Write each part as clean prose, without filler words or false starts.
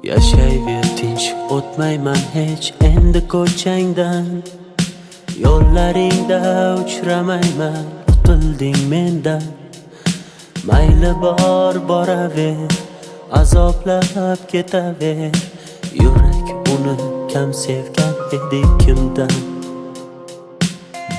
Yashayver tinch, o'tmayman hech endi ko'changdan. Yo'llaringda uchramayman, qutilding mendan. Mayli bor boraver, azoblab ketaver. Yurak uni kam sevgan edi kimdan.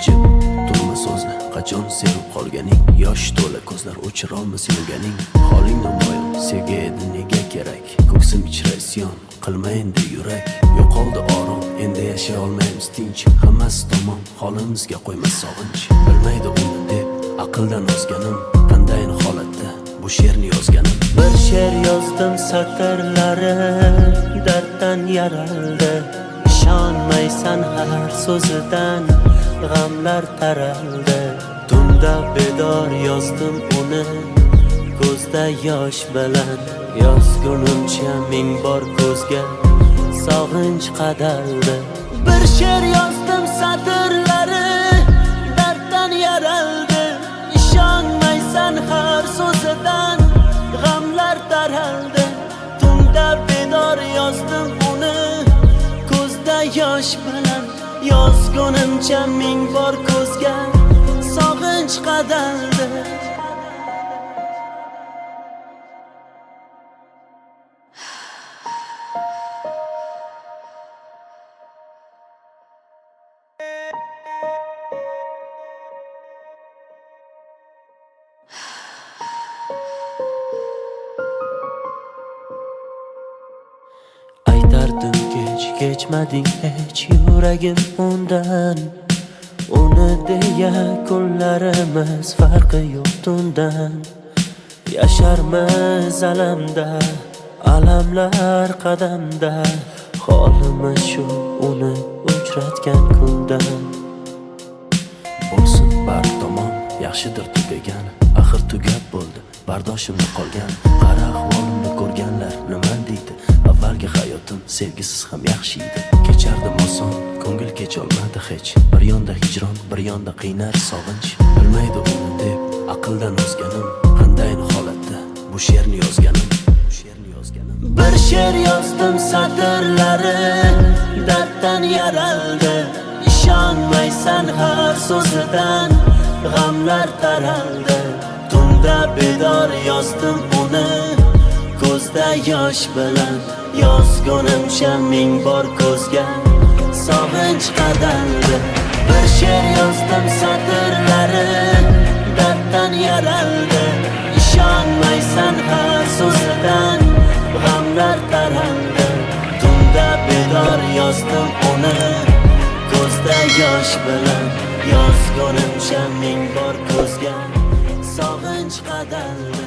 Jim turma so'zni, qachon sevib qolganing? Yosh to'la ko'zlar o'chirolmas yurganing. Holing namoyon, sevgi edi nega kerak? Ko'ksim ichra isyon, qilma endi yurak. Yo'qoldi orom, endi yashay olmaymiz tinch. Hammasi tamom, holimizga qo'yma sog'inch. Bilmaydi uni deb aqldan ozganim, qandayin holatda bu she'rni yozganim. Bir she'r yozdim satrlari darddan yaraldi. İshonmaysan har so'zidan g'amlar taraldi. Tunda bedor yozdim uni ko'zda yosh bilan. Yozgunimcha ming bor ko'zga sog'inch qadaldi. Bir she'r yozdim satrlari darddan yaraldi. İshonmaysan har so'zidan g'amlar taraldi. Tunda bedor yozdim uni ko'zda yosh bilan. Yozgunimcha ming bor ko'zga sog'inch qadaldi. Aytardim kechmading hech yuragim undan. Uni deya kunlarimiz farqi yo'q tundan. Yasharmiz alamda, alamlar qadamda. Holimiz shu uni uchratgan kundan. Bo'lsin bar tomon, yaxshidir tugagan. Axir tugab bo'ldi, bardoshimda qolgan. Qara ahvolimni ko'rganlar nima deydi? Avvalgi hayotim sevgisiz ham yaxshi edi. Kechardim oson, ko'ngil kecholmadi hech. Bir yonda hijron, bir yonda qiynar sog'inch. Bilmaydi uni deb aqldan ozganim, qandayin holatda bu she'rni yozganim. Bir she'r yozdim satrlari darddan yaraldi. İshonmaysan har so'zidan g'amlar taraldi. Tunda bedor yozdim uni ko'zda yosh bilan. Yozgunimcha ming bor ko'zga sog'inch qadaldi. Bir she'r yozdim satrlari darddan yaraldi. İshonmaysan har so'zidan g'amlar taraldi. Tunda bedor yozdim uni ko'zda yosh bilan. Yozgunimcha ming bor ko'zga sog'inch qadaldi.